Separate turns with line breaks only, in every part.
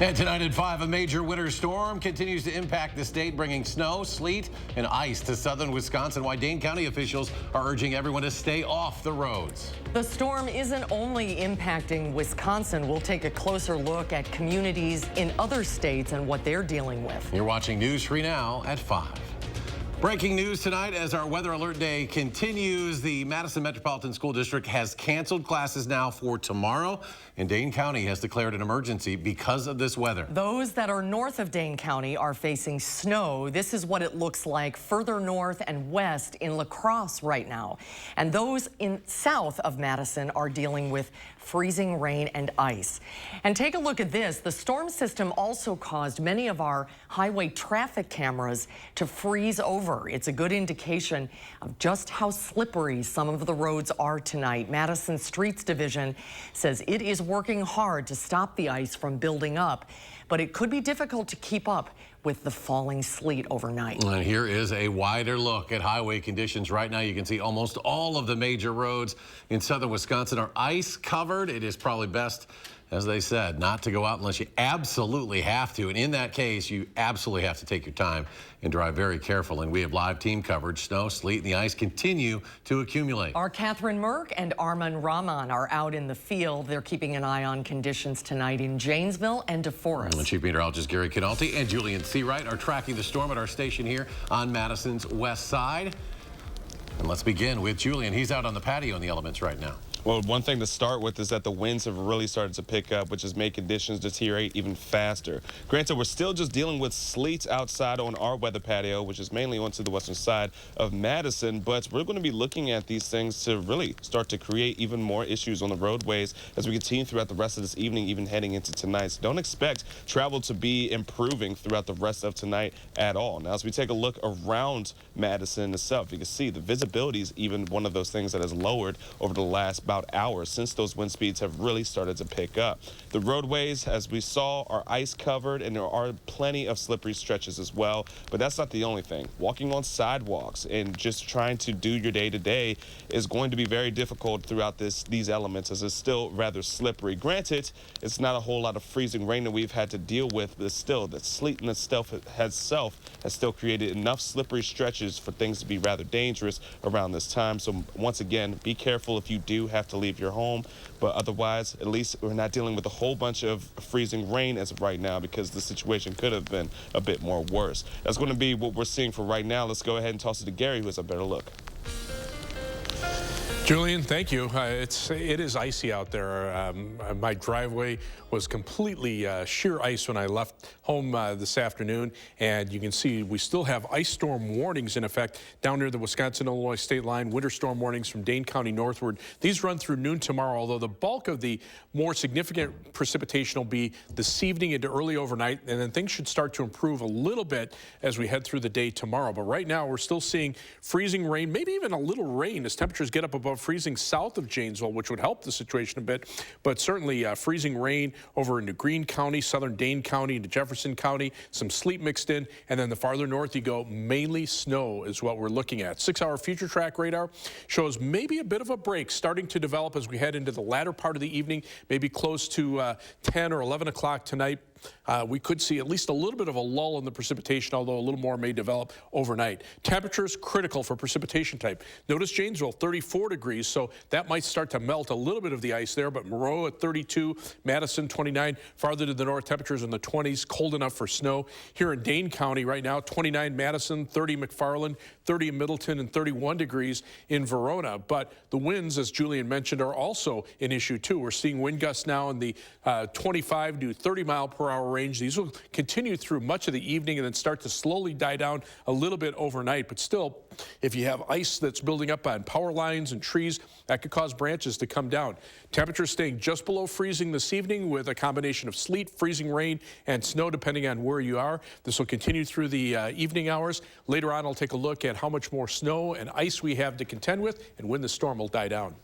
And tonight at 5, a major winter storm continues to impact the state, bringing snow, sleet, and ice to southern Wisconsin. Why Dane County officials are urging everyone to stay off the roads.
The storm isn't only impacting Wisconsin. We'll take a closer look at communities in other states and what they're dealing with.
You're watching News 3 Now at 5. Breaking news tonight as our weather alert day continues. The Madison Metropolitan School District has canceled classes now for tomorrow, and Dane County has declared an emergency because of this weather.
Those that are north of Dane County are facing snow. This is what it looks like further north and west in La Crosse right now. And those in south of Madison are dealing with freezing rain and ice. And take a look at this. The storm system also caused many of our highway traffic cameras to freeze over. It's a good indication of just how slippery some of the roads are tonight. Madison Streets Division says it is working hard to stop the ice from building up, but it could be difficult to keep up with the falling sleet overnight.
And here is a wider look at highway conditions right now. You can see almost all of the major roads in southern Wisconsin are ice covered. It is probably best, as they said, not to go out unless you absolutely have to. And in that case, you absolutely have to take your time and drive very careful. And we have live team coverage. Snow, sleet, and the ice continue to accumulate.
Our Catherine Merck and Arman Rahman are out in the field. They're keeping an eye on conditions tonight in Janesville and DeForest.
And Chief Meteorologist Gary Canalti and Julian Seawright are tracking the storm at our station here on Madison's west side. And let's begin with Julian. He's out on the patio in the elements right now.
Well, one thing to start with is that the winds have really started to pick up, which has made conditions deteriorate even faster. Granted, we're still just dealing with sleet outside on our weather patio, which is mainly onto the western side of Madison, but we're going to be looking at these things to really start to create even more issues on the roadways as we continue throughout the rest of this evening, even heading into tonight. So don't expect travel to be improving throughout the rest of tonight at all. Now, as we take a look around Madison itself, you can see the visibility is even one of those things that has lowered over the last about hours since those wind speeds have really started to pick up. The roadways, as we saw, are ice covered, and there are plenty of slippery stretches as well. But that's not the only thing. Walking on sidewalks and just trying to do your day-to-day is going to be very difficult throughout these elements, as it's still rather slippery. Granted, it's not a whole lot of freezing rain that we've had to deal with, but still, the sleet in itself has still created enough slippery stretches for things to be rather dangerous around this time. So once again, be careful if you do have to leave your home, but otherwise, at least we're not dealing with a whole bunch of freezing rain as of right now, because the situation could have been a bit more worse. That's going to be what we're seeing for right now. Let's go ahead and toss it to Gary, who has a better look.
Julian, thank you. It is icy out there. My driveway was completely sheer ice when I left home this afternoon, and you can see we still have ice storm warnings in effect down near the Wisconsin-Illinois state line. Winter storm warnings from Dane County northward. These run through noon tomorrow, although the bulk of the more significant precipitation will be this evening into early overnight, and then things should start to improve a little bit as we head through the day tomorrow. But right now, we're still seeing freezing rain, maybe even a little rain as temperatures get up above freezing south of Janesville, which would help the situation a bit, but certainly freezing rain over into Greene County, southern Dane County, into Jefferson County, some sleet mixed in, and then the farther north you go, mainly snow is what we're looking at. 6-hour future track radar shows maybe a bit of a break starting to develop as we head into the latter part of the evening, maybe close to 10 or 11 o'clock tonight. We could see at least a little bit of a lull in the precipitation, although a little more may develop overnight. Temperatures critical for precipitation type. Notice Janesville, 34 degrees, so that might start to melt a little bit of the ice there, but Monroe at 32, Madison 29, farther to the north, temperatures in the 20s, cold enough for snow. Here in Dane County right now, 29 Madison, 30 McFarland, 30 in Middleton, and 31 degrees in Verona. But the winds, as Julian mentioned, are also an issue too. We're seeing wind gusts now in the 25 to 30 mile per hour range. These will continue through much of the evening and then start to slowly die down a little bit overnight. But still, if you have ice that's building up on power lines and trees, that could cause branches to come down. Temperatures staying just below freezing this evening with a combination of sleet, freezing rain, and snow depending on where you are. This will continue through the evening hours. Later on, I'll take a look at how much more snow and ice we have to contend with and when the storm will die down.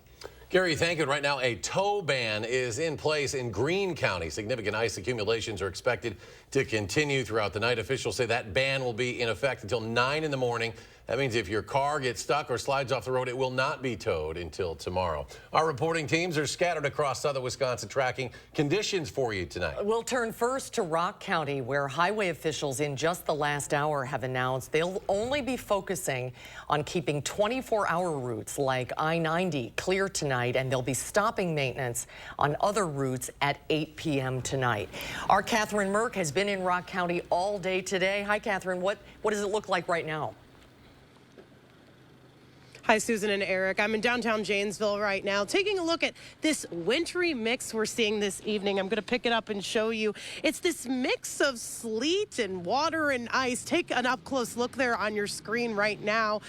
Gary, thank you. Right now, a tow ban is in place in Greene County. Significant ice accumulations are expected to continue throughout the night. Officials say that ban will be in effect until 9 in the morning. That means if your car gets stuck or slides off the road, it will not be towed until tomorrow. Our reporting teams are scattered across southern Wisconsin tracking conditions for you tonight.
We'll turn first to Rock County, where highway officials in just the last hour have announced they'll only be focusing on keeping 24-hour routes like I-90 clear tonight, and they'll be stopping maintenance on other routes at 8 p.m. tonight. Our Catherine Merck has been in Rock County all day today. Hi, Catherine. What does it look like right now?
Hi, Susan and Eric. I'm in downtown Janesville right now, taking a look at this wintry mix we're seeing this evening. I'm going to pick it up and show you. It's this mix of sleet and water and ice. Take an up-close look there on your screen right now.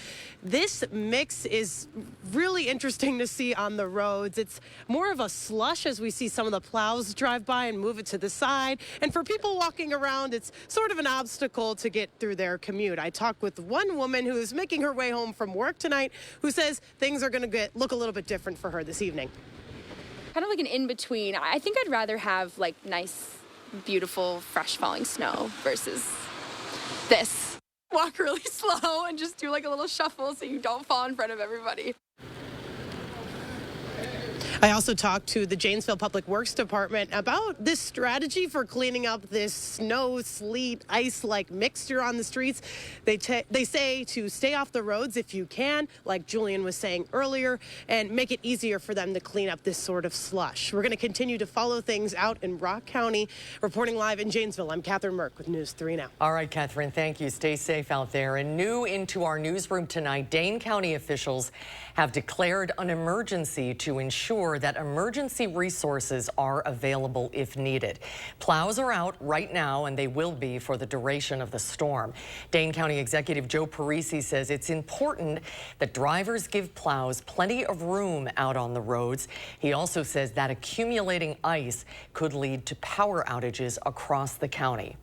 This mix is really interesting to see on the roads. It's more of a slush as we see some of the plows drive by and move it to the side. And for people walking around, it's sort of an obstacle to get through their commute. I talked with one woman who is making her way home from work tonight, who says things are going to look a little bit different for her this evening.
Kind of like an in-between. I think I'd rather have like nice, beautiful, fresh falling snow versus this. Walk really slow and just do like a little shuffle so you don't fall in front of everybody.
I also talked to the Janesville Public Works Department about this strategy for cleaning up this snow, sleet, ice-like mixture on the streets. They say to stay off the roads if you can, like Julian was saying earlier, and make it easier for them to clean up this sort of slush. We're going to continue to follow things out in Rock County. Reporting live in Janesville, I'm Catherine Merck with News 3 Now.
All right, Catherine, thank you. Stay safe out there. And new into our newsroom tonight, Dane County officials have declared an emergency to ensure that emergency resources are available if needed. Plows are out right now, and they will be for the duration of the storm. Dane County Executive Joe Parisi says it's important that drivers give plows plenty of room out on the roads. He also says that accumulating ice could lead to power outages across the county.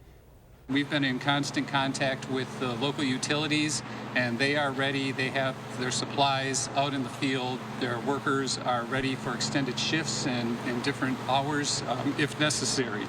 We've been in constant contact with the local utilities, and they are ready. They have their supplies out in the field. Their workers are ready for extended shifts and different hours if necessary.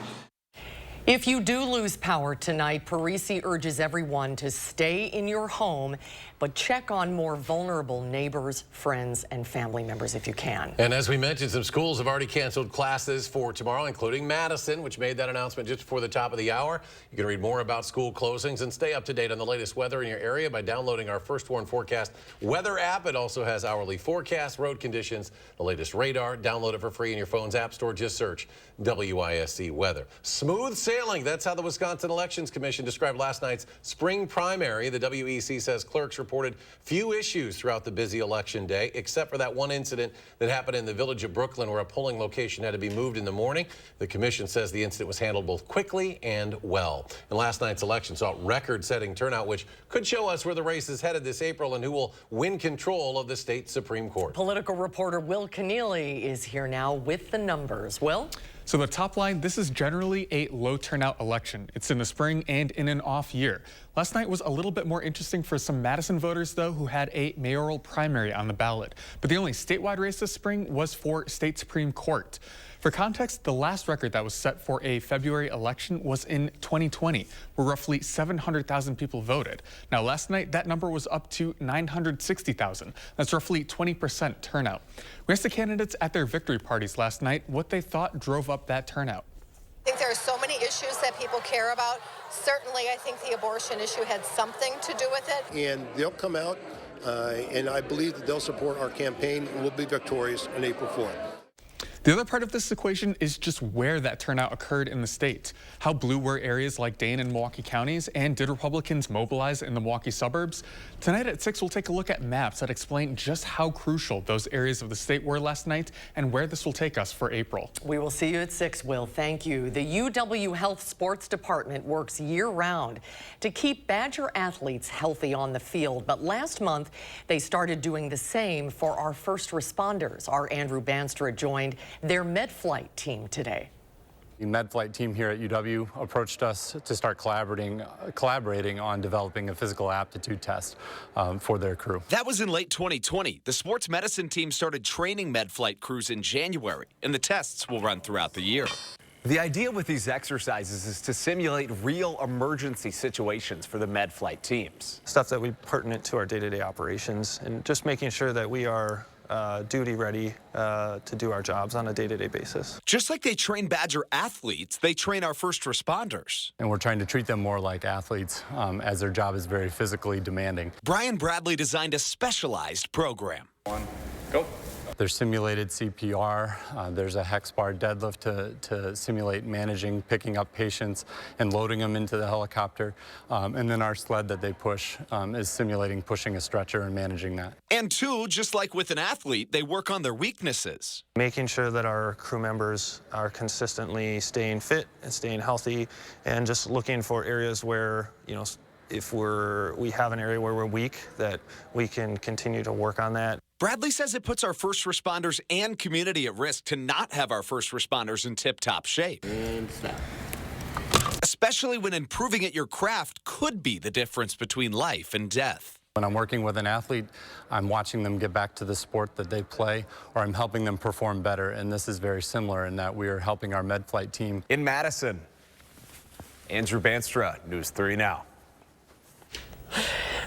If you do lose power tonight, Parisi urges everyone to stay in your home, but check on more vulnerable neighbors, friends, and family members if you can.
And as we mentioned, some schools have already canceled classes for tomorrow, including Madison, which made that announcement just before the top of the hour. You can read more about school closings and stay up to date on the latest weather in your area by downloading our First Warn Forecast weather app. It also has hourly forecasts, road conditions, the latest radar. Download it for free in your phone's app store. Just search WISC weather. Smooth sailing. That's how the Wisconsin Elections Commission described last night's spring primary. The WEC says clerks reported few issues throughout the busy election day, except for that one incident that happened in the village of Brooklyn where a polling location had to be moved in the morning. The commission says the incident was handled both quickly and well. And last night's election saw record-setting turnout, which could show us where the race is headed this April and who will win control of the state Supreme Court.
Political reporter Will Keneally is here now with the numbers. Will?
So the top line, this is generally a low turnout election. It's in the spring and in an off year. Last night was a little bit more interesting for some Madison voters, though, who had a mayoral primary on the ballot. But the only statewide race this spring was for state Supreme Court. For context, the last record that was set for a February election was in 2020, where roughly 700,000 people voted. Now, last night, that number was up to 960,000. That's roughly 20% turnout. We asked the candidates at their victory parties last night what they thought drove up that turnout.
I think there are so many issues that people care about. Certainly, I think the abortion issue had something to do with it.
And they'll come out, and I believe that they'll support our campaign, and we'll be victorious on April 4th.
The other part of this equation is just where that turnout occurred in the state. How blue were areas like Dane and Milwaukee counties, and did Republicans mobilize in the Milwaukee suburbs? Tonight at 6, we'll take a look at maps that explain just how crucial those areas of the state were last night and where this will take us for April.
We will see you at 6, Will. Thank you. The UW Health Sports Department works year-round to keep Badger athletes healthy on the field, but last month they started doing the same for our first responders. Our Andrew Banstra joined their MedFlight team today.
The MedFlight team here at UW approached us to start collaborating on developing a physical aptitude test for their crew.
That was in late 2020. The sports medicine team started training MedFlight crews in January, and the tests will run throughout the year.
The idea with these exercises is to simulate real emergency situations for the med flight teams.
Stuff that we pertinent to our day-to-day operations and just making sure that we are duty ready to do our jobs on a day-to-day basis.
Just like they train Badger athletes, they train our first responders.
And we're trying to treat them more like athletes as their job is very physically demanding.
Brian Bradley designed a specialized program.
Go. There's simulated CPR. There's a hex bar deadlift to simulate managing, picking up patients and loading them into the helicopter. And then our sled that they push is simulating pushing a stretcher and managing that.
And two, just like with an athlete, they work on their weaknesses.
Making sure that our crew members are consistently staying fit and staying healthy and just looking for areas where, you know, if we have an area where we're weak, that we can continue to work on that.
Bradley says it puts our first responders and community at risk to not have our first responders in tip-top shape.
And stop.
Especially when improving at your craft could be the difference between life and death.
When I'm working with an athlete, I'm watching them get back to the sport that they play, or I'm helping them perform better. And this is very similar in that we are helping our med flight team.
In Madison, Andrew Banstra, News 3 Now.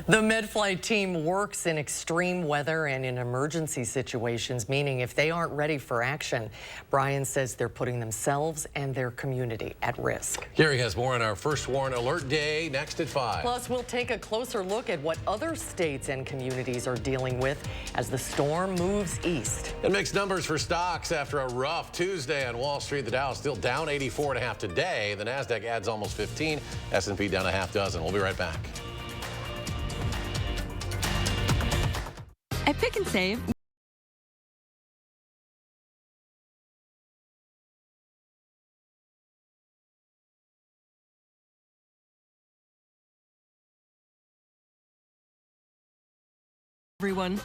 The MedFlight team works in extreme weather and in emergency situations, meaning if they aren't ready for action, Brian says they're putting themselves and their community at risk.
Gary has more on our First Warn Alert Day next at 5.
Plus, we'll take a closer look at what other states and communities are dealing with as the storm moves east.
And mixed numbers for stocks after a rough Tuesday on Wall Street. The Dow still down 84.5 today. The Nasdaq adds almost 15. S&P down a half dozen. We'll be right back.
At Pick and Save, everyone.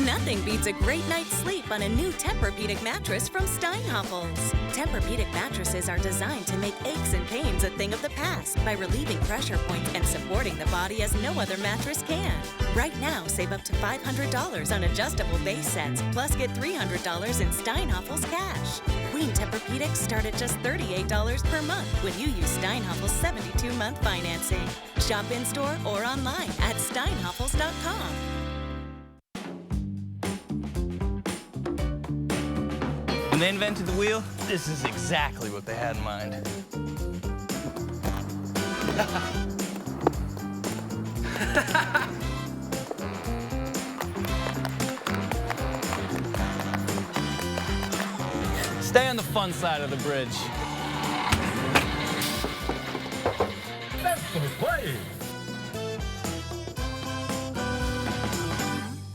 Nothing beats a great night's sleep on a new Tempur-Pedic mattress from Steinhoffels. Tempur-Pedic mattresses are designed to make aches and pains a thing of the past by relieving pressure points and supporting the body as no other mattress can. Right now, save up to $500 on adjustable base sets, plus get $300 in Steinhoffels cash. Queen Tempur-Pedics start at just $38 per month when you use Steinhoffels 72-month financing. Shop in-store or online at steinhoffels.com.
When they invented the wheel, this is exactly what they had in mind. Stay on the fun side of the bridge.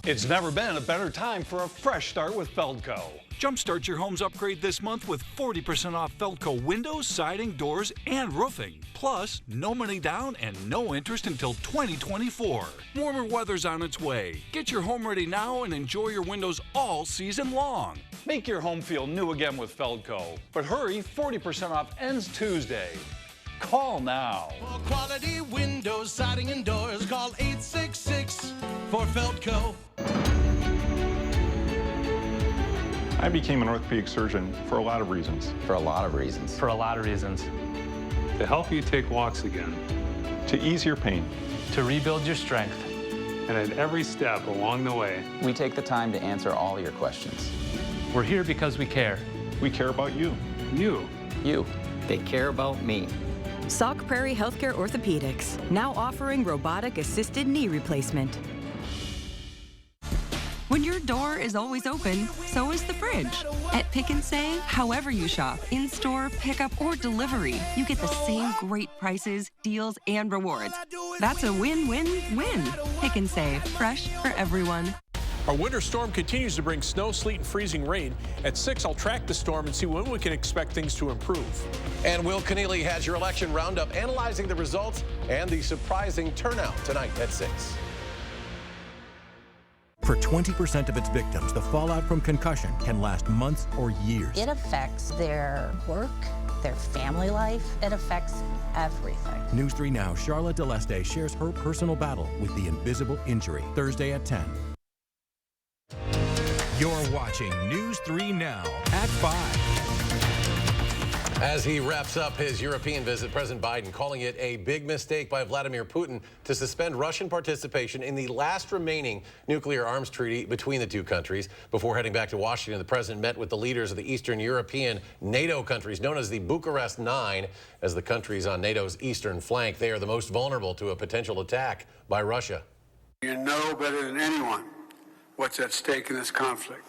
It's never been a better time for a fresh start with Feldco.
Jumpstart your home's upgrade this month with 40% off Feldco windows, siding, doors, and roofing. Plus, no money down and no interest until 2024. Warmer weather's on its way. Get your home ready now and enjoy your windows all season long.
Make your home feel new again with Feldco. But hurry, 40% off ends Tuesday. Call now.
For quality windows, siding, and doors, call 866 for Feldco.
I became an orthopedic surgeon for a lot of reasons.
For a lot of reasons.
For a lot of reasons.
To help you take walks again. To ease your pain.
To rebuild your strength.
And at every step along the way,
we take the time to answer all your questions.
We're here because we care.
We care about you. You.
You. They care about me.
Sauk Prairie Healthcare Orthopedics, now offering robotic-assisted knee replacement. When your door is always open, so is the fridge. At Pick and Save, however you shop, in-store, pickup, or delivery, you get the same great prices, deals, and rewards. That's a win-win-win. Pick and Save, fresh for everyone.
Our winter storm continues to bring snow, sleet, and freezing rain. At 6, I'll track the storm and see when we can expect things to improve.
And Will Keneally has your election roundup, analyzing the results and the surprising turnout tonight at 6.
For 20% of its victims, the fallout from concussion can last months or years.
It affects their work, their family life. It affects everything.
News 3 Now, Charlotte Deleste shares her personal battle with the invisible injury. Thursday at 10.
You're watching News 3 Now at 5.
As he wraps up his European visit, President Biden calling it a big mistake by Vladimir Putin to suspend Russian participation in the last remaining nuclear arms treaty between the two countries. Before heading back to Washington, the president met with the leaders of the Eastern European NATO countries, known as the Bucharest Nine, as the countries on NATO's eastern flank. They are the most vulnerable to a potential attack by Russia.
You know better than anyone what's at stake in this conflict,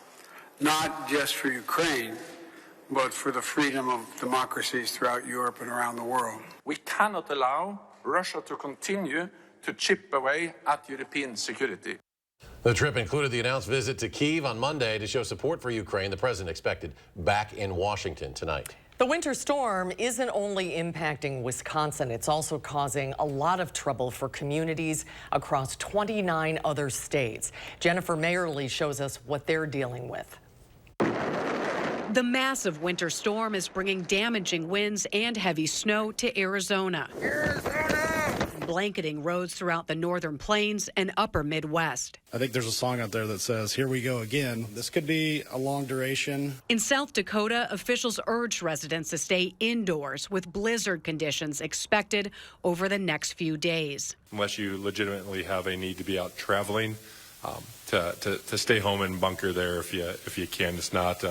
not just for Ukraine, but for the freedom of democracies throughout Europe and around the world.
We cannot allow Russia to continue to chip away at European security.
The trip included the announced visit to Kyiv on Monday to show support for Ukraine. The president expected back in Washington tonight.
The winter storm isn't only impacting Wisconsin, it's also causing a lot of trouble for communities across 29 other states. Jennifer Mayerly shows us what they're dealing with.
The massive winter storm is bringing damaging winds and heavy snow to Arizona, blanketing roads throughout the northern plains and upper Midwest.
I think there's a song out there that says, "Here we go again." This could be a long duration.
In South Dakota, officials urged residents to stay indoors with blizzard conditions expected over the next few days.
Unless you legitimately have a need to be out traveling, to stay home and bunker there if you can. It's not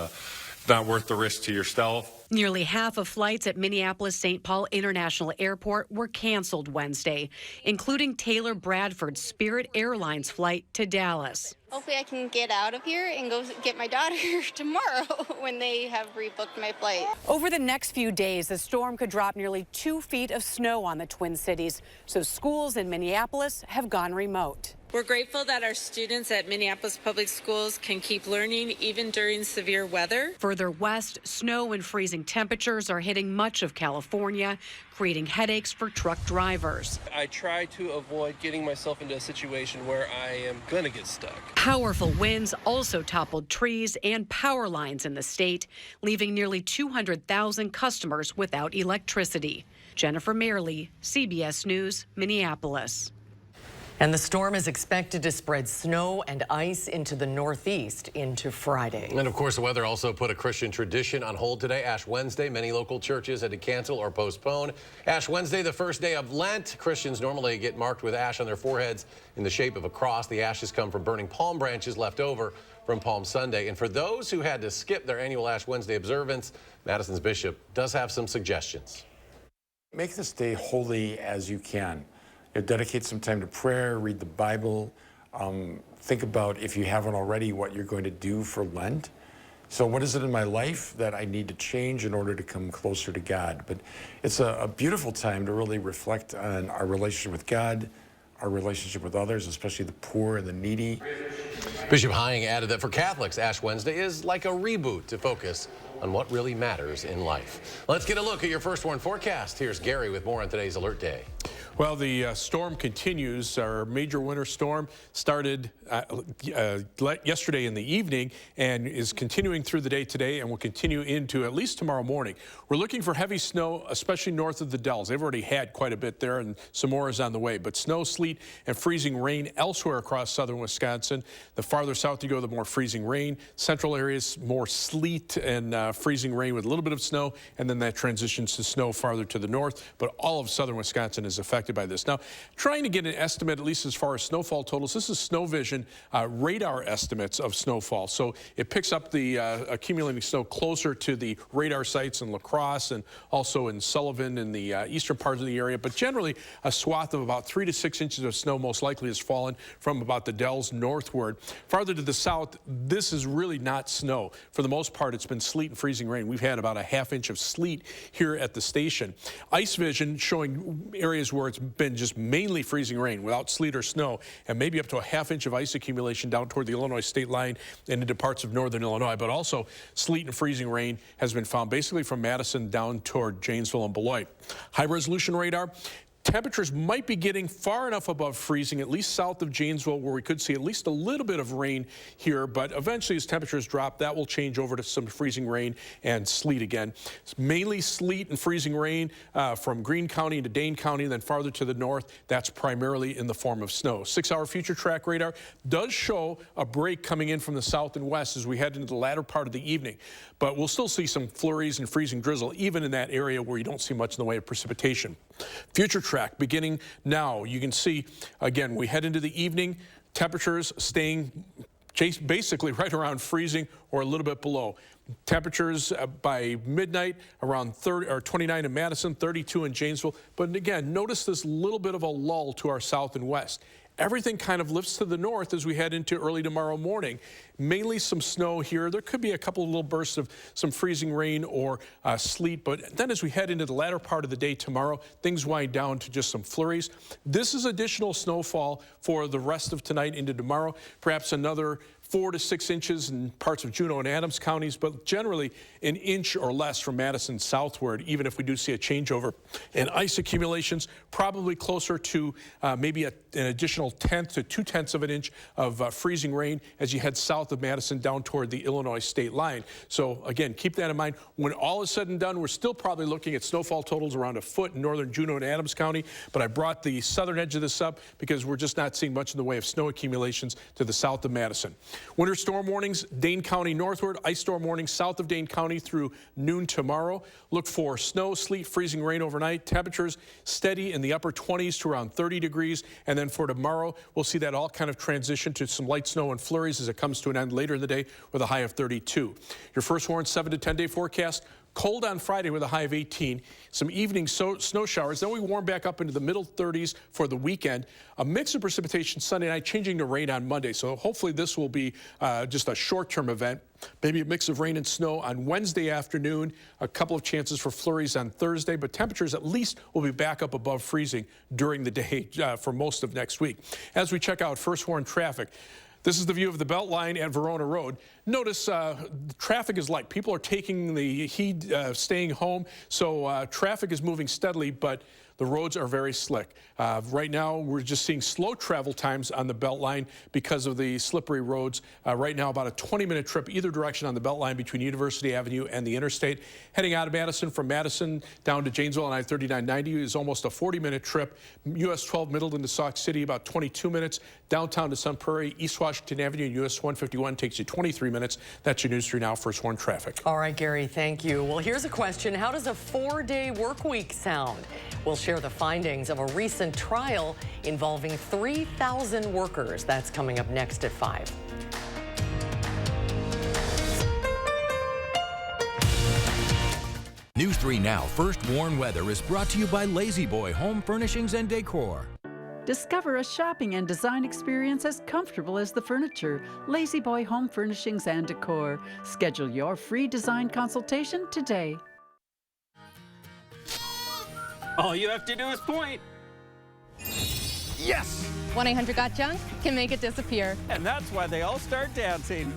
worth the risk to yourself.
Nearly half of flights at Minneapolis-St. Paul International Airport were canceled Wednesday, including Taylor Bradford's Spirit Airlines flight to Dallas.
Hopefully I can get out of here and go get my daughter tomorrow when they have rebooked my flight.
Over the next few days, the storm could drop nearly 2 feet of snow on the Twin Cities, so schools in Minneapolis have gone remote.
We're grateful that our students at Minneapolis Public Schools can keep learning even during severe weather.
Further west, snow and freezing temperatures are hitting much of California, creating headaches for truck drivers.
I try to avoid getting myself into a situation where I am going to get stuck.
Powerful winds also toppled trees and power lines in the state, leaving nearly 200,000 customers without electricity. Jennifer Mayerly, CBS News, Minneapolis.
And the storm is expected to spread snow and ice into the northeast into Friday.
And of course, the weather also put a Christian tradition on hold today. Ash Wednesday, many local churches had to cancel or postpone. Ash Wednesday, the first day of Lent. Christians normally get marked with ash on their foreheads in the shape of a cross. The ashes come from burning palm branches left over from Palm Sunday. And for those who had to skip their annual Ash Wednesday observance, Madison's bishop does have some suggestions.
Make this day holy as you can. Dedicate some time to prayer, read the Bible, think about, if you haven't already, what you're going to do for Lent. So what is it in my life that I need to change in order to come closer to God? But it's a beautiful time to really reflect on our relationship with God, our relationship with others, especially the poor and the needy.
Bishop Hying added that for Catholics, Ash Wednesday is like a reboot to focus on what really matters in life. Let's get a look at your first warn forecast. Here's Gary with more on today's Alert Day.
Well, the storm continues. Our major winter storm started yesterday in the evening and is continuing through the day today and will continue into at least tomorrow morning. We're looking for heavy snow, especially north of the Dells. They've already had quite a bit there, and some more is on the way. But snow, sleet, and freezing rain elsewhere across southern Wisconsin. The farther south you go, the more freezing rain. Central areas, more sleet and freezing rain with a little bit of snow, and then that transitions to snow farther to the north. But all of southern Wisconsin is affected by this. Now, trying to get an estimate, at least as far as snowfall totals, this is Snow Vision radar estimates of snowfall. So it picks up the accumulating snow closer to the radar sites in La Crosse and also in Sullivan in the eastern parts of the area. But generally, a swath of about 3 to 6 inches of snow most likely has fallen from about the Dells northward. Farther to the south, this is really not snow. For the most part, it's been sleet and freezing rain. We've had about a ½ inch of sleet here at the station. Ice Vision showing areas where it's been just mainly freezing rain without sleet or snow, and maybe up to a ½ inch of ice accumulation down toward the Illinois state line and into parts of northern Illinois. But also sleet and freezing rain has been found basically from Madison down toward Janesville and Beloit. High resolution radar temperatures might be getting far enough above freezing, at least south of Janesville, where we could see at least a little bit of rain here. But eventually, as temperatures drop, that will change over to some freezing rain and sleet again. It's mainly sleet and freezing rain from Greene County into Dane County, and then farther to the north, that's primarily in the form of snow. 6-hour future track radar does show a break coming in from the south and west as we head into the latter part of the evening. But we'll still see some flurries and freezing drizzle, even in that area where you don't see much in the way of precipitation. Future track beginning now. You can see, again, we head into the evening, temperatures staying basically right around freezing or a little bit below. Temperatures by midnight around 29 in Madison, 32 in Janesville. But again, notice this little bit of a lull to our south and west. Everything kind of lifts to the north as we head into early tomorrow morning. Mainly some snow here. There could be a couple of little bursts of some freezing rain or sleet, but then as we head into the latter part of the day tomorrow, things wind down to just some flurries. This is additional snowfall for the rest of tonight into tomorrow, perhaps another 4 to 6 inches in parts of Juneau and Adams counties, but generally an inch or less from Madison southward, even if we do see a changeover. And ice accumulations probably closer to maybe an additional 1/10 to 2/10 of an inch of freezing rain as you head south of Madison down toward the Illinois state line. So again, keep that in mind. When all is said and done, we're still probably looking at snowfall totals around 1 foot in northern Juneau and Adams County, but I brought the southern edge of this up because we're just not seeing much in the way of snow accumulations to the south of Madison. Winter storm warnings, Dane County northward, ice storm warnings south of Dane County through noon tomorrow. Look for snow, sleet, freezing rain overnight. Temperatures steady in the upper 20s to around 30 degrees. And then for tomorrow, we'll see that all kind of transition to some light snow and flurries as it comes to an end later in the day with a high of 32. Your first warn 7 to 10 day forecast. Cold on Friday with a high of 18. Some evening snow showers. Then we warm back up into the middle 30s for the weekend. A mix of precipitation Sunday night, changing to rain on Monday. So hopefully this will be just a short-term event. Maybe a mix of rain and snow on Wednesday afternoon. A couple of chances for flurries on Thursday. But temperatures at least will be back up above freezing during the day for most of next week. As we check out first warn traffic. This is the view of the Beltline at Verona Road. Notice traffic is light. People are taking the heat, staying home, so traffic is moving steadily, but the roads are very slick. Right now, we're just seeing slow travel times on the Beltline because of the slippery roads. Right now, about a 20-minute trip either direction on the Beltline between University Avenue and the interstate. Heading out of Madison, from Madison down to Janesville on I-3990 is almost a 40-minute trip. US 12 Middleton to Sauk City, about 22 minutes. Downtown to Sun Prairie, East Washington Avenue, and US 151 takes you 23 minutes. That's your News 3 Now First Warn traffic.
All right, Gary, thank you. Well, here's a question. How does a 4-day work week sound? We'll share the findings of a recent trial involving 3,000 workers. That's coming up next at 5.
News 3 Now First Warn Weather is brought to you by Lazy Boy Home Furnishings and Decor.
Discover a shopping and design experience as comfortable as the furniture. Lazy Boy Home Furnishings and Decor. Schedule your free design consultation today.
All you have to do is point. Yes!
1-800-GOT-JUNK can make it disappear.
And that's why they all start dancing.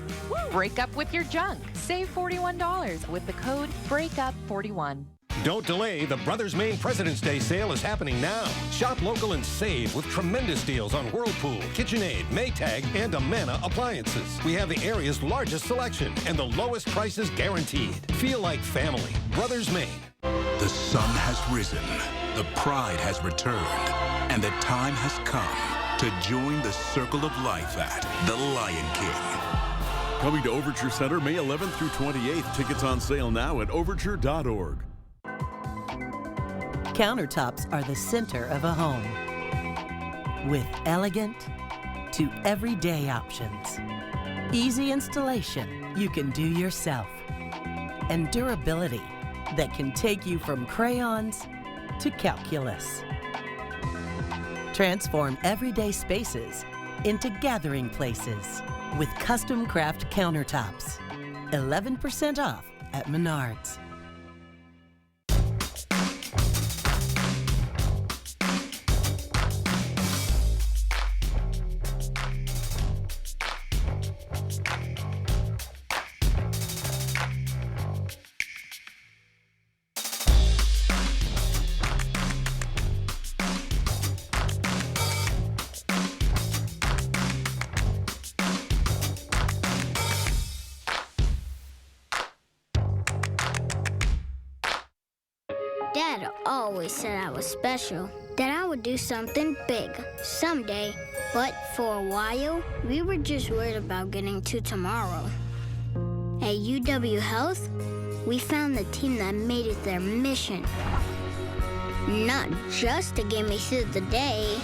Break up with your junk. Save $41 with the code BREAKUP41.
Don't delay. The Brothers Maine President's Day sale is happening now. Shop local and save with tremendous deals on Whirlpool, KitchenAid, Maytag, and Amana appliances. We have the area's largest selection and the lowest prices guaranteed. Feel like family. Brothers Maine.
The sun has risen, the pride has returned, and the time has come to join the circle of life at the Lion King.
Coming to Overture Center May 11th through 28th. Tickets on sale now at overture.org.
Countertops are the center of a home, with elegant to everyday options. Easy installation you can do yourself, and durability that can take you from crayons to calculus. Transform everyday spaces into gathering places with custom craft countertops. 11% off at Menards.
Dad always said I was special, that I would do something big someday. But for a while, we were just worried about getting to tomorrow. At UW Health, we found the team that made it their mission. Not just to get me through the day,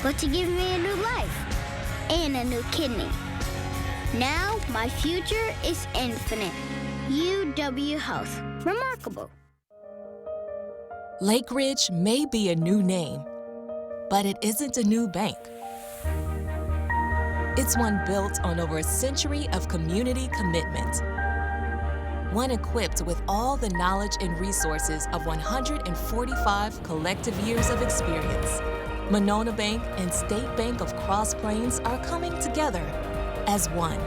but to give me a new life and a new kidney. Now, my future is infinite. UW Health. Remarkable.
Lake Ridge may be a new name, but it isn't a new bank. It's one built on over a century of community commitment. One equipped with all the knowledge and resources of 145 collective years of experience. Monona Bank and State Bank of Cross Plains are coming together as one.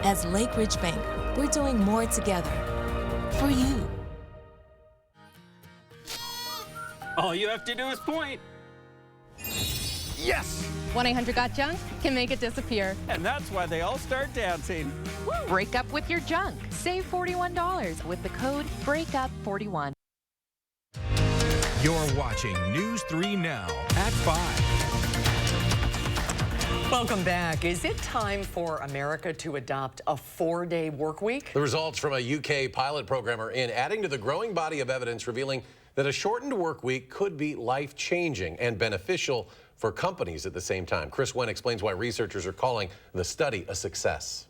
As Lake Ridge Bank, we're doing more together for you.
All you have to do is point. Yes!
1-800-GOT-JUNK can make it disappear.
And that's why they all start dancing.
Break up with your junk. Save $41 with the code BREAKUP41.
You're watching News 3 Now at 5.
Welcome back. Is it time for America to adopt a 4-day work week?
The results from a UK pilot program are in, adding to the growing body of evidence revealing that a shortened work week could be life-changing and beneficial for companies at the same time. Chris Wen explains why researchers are calling the study a success.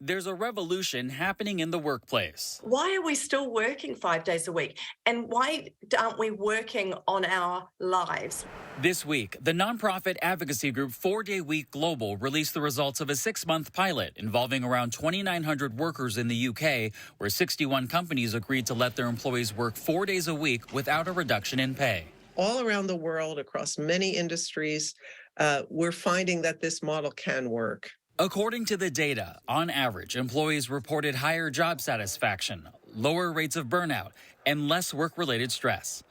There's a revolution happening in the workplace.
Why are we still working 5 days a week? And why aren't we working on our lives?
This week, the nonprofit advocacy group 4-Day Week Global released the results of a 6-month pilot involving around 2,900 workers in the UK, where 61 companies agreed to let their employees work 4 days a week without a reduction in pay.
All around the world, across many industries, we're finding that this model can work.
According to the data, on average, employees reported higher job satisfaction, lower rates of burnout, and less work-related stress.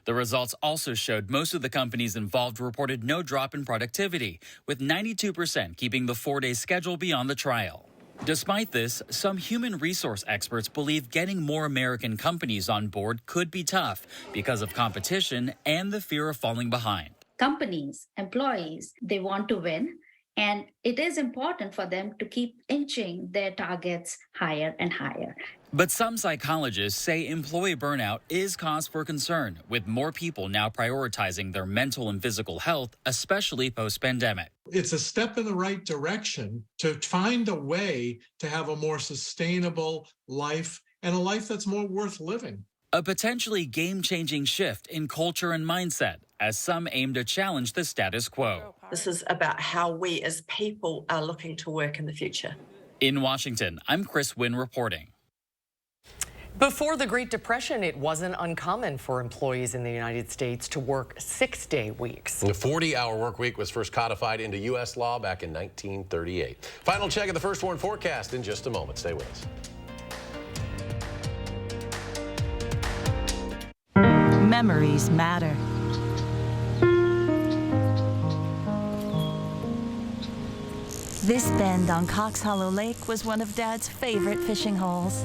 The results also showed most of the companies involved reported no drop in productivity, with 92% keeping the 4-day schedule beyond the trial. Despite this, some human resource experts believe getting more American companies on board could be tough because of competition and the fear of falling behind.
Companies, employees, they want to win. And it is important for them to keep inching their targets higher and higher.
But some psychologists say employee burnout is cause for concern, with more people now prioritizing their mental and physical health, especially post-pandemic.
It's a step in the right direction to find a way to have a more sustainable life and a life that's more worth living.
A potentially game-changing shift in culture and mindset, as some aim to challenge the status quo.
This is about how we as people are looking to work in the future.
In Washington, I'm Chris Wen reporting.
Before the Great Depression, it wasn't uncommon for employees in the United States to work 6-day weeks.
The 40-hour work week was first codified into U.S. law back in 1938. Final check of the first warn forecast in just a moment. Stay with us.
Memories matter. This bend on Cox Hollow Lake was one of Dad's favorite fishing holes.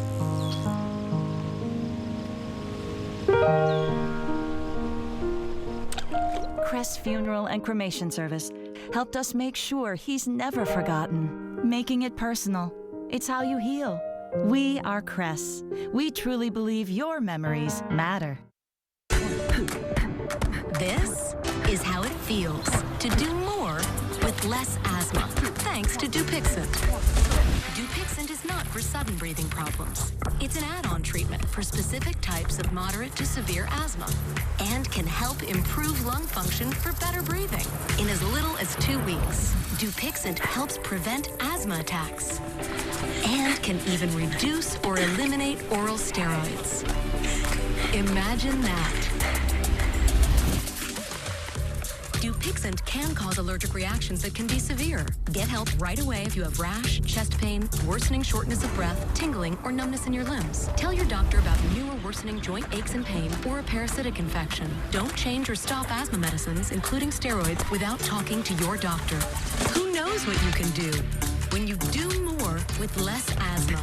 Crest Funeral and Cremation Service helped us make sure he's never forgotten. Making it personal. It's how you heal. We are Crest. We truly believe your memories matter.
This is how it feels to do more with less asthma, thanks to Dupixent. Dupixent is not for sudden breathing problems. It's an add-on treatment for specific types of moderate to severe asthma and can help improve lung function for better breathing in as little as 2 weeks. Dupixent helps prevent asthma attacks and can even reduce or eliminate oral steroids. Imagine that. Dupixent can cause allergic reactions that can be severe. Get help right away if you have rash, chest pain, worsening shortness of breath, tingling, or numbness in your limbs. Tell your doctor about new or worsening joint aches and pain or a parasitic infection. Don't change or stop asthma medicines, including steroids, without talking to your doctor. Who knows what you can do when you do more with less asthma?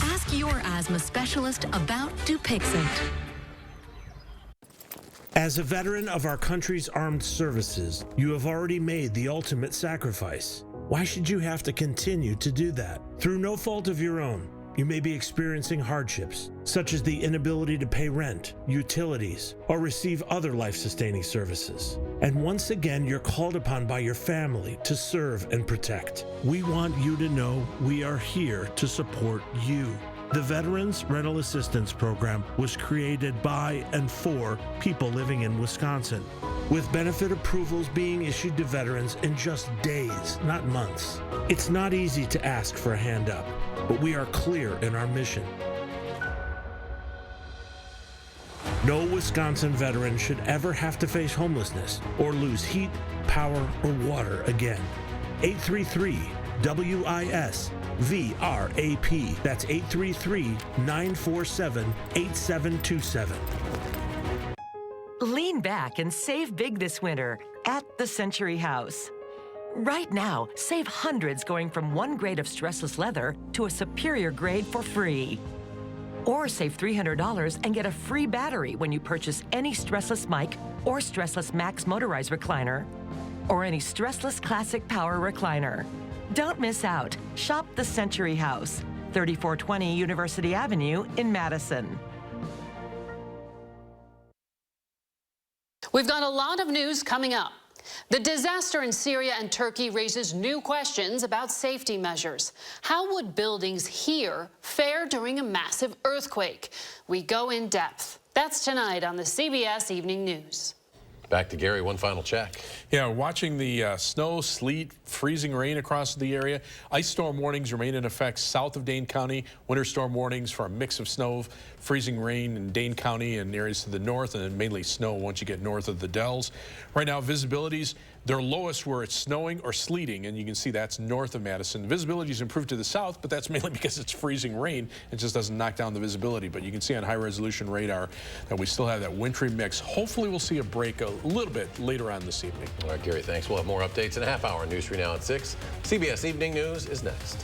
Ask your asthma specialist about Dupixent.
As a veteran of our country's armed services, you have already made the ultimate sacrifice. Why should you have to continue to do that? Through no fault of your own, you may be experiencing hardships, such as the inability to pay rent, utilities, or receive other life-sustaining services. And once again, you're called upon by your family to serve and protect. We want you to know we are here to support you. The Veterans Rental Assistance Program was created by and for people living in Wisconsin, with benefit approvals being issued to veterans in just days, not months. It's not easy to ask for a hand up, but we are clear in our mission. No Wisconsin veteran should ever have to face homelessness or lose heat, power, or water again. 833-WISC-VRAP. That's 833-947-8727.
Lean back and save big this winter at the Century House. Right now, save hundreds going from one grade of stressless leather to a superior grade for free. Or save $300 and get a free battery when you purchase any stressless mic or stressless max motorized recliner or any stressless classic power recliner. Don't miss out. Shop the Century House, 3420 University Avenue in Madison.
We've got a lot of news coming up. The disaster in Syria and Turkey raises new questions about safety measures. How would buildings here fare during a massive earthquake? We go in depth. That's tonight on the CBS Evening News.
Back to Gary, one final check.
Yeah, watching the snow, sleet, freezing rain across the area. Ice storm warnings remain in effect south of Dane County. Winter storm warnings for a mix of snow, freezing rain in Dane County and areas to the north, and then mainly snow once you get north of the Dells. Right now, visibilities, they're lowest where it's snowing or sleeting, and you can see that's north of Madison. Visibility's improved to the south, but that's mainly because it's freezing rain. It just doesn't knock down the visibility. But you can see on high-resolution radar that we still have that wintry mix. Hopefully, we'll see a break a little bit later on this evening.
All right, Gary, thanks. We'll have more updates in a half hour. News 3 now at 6. CBS Evening News is next.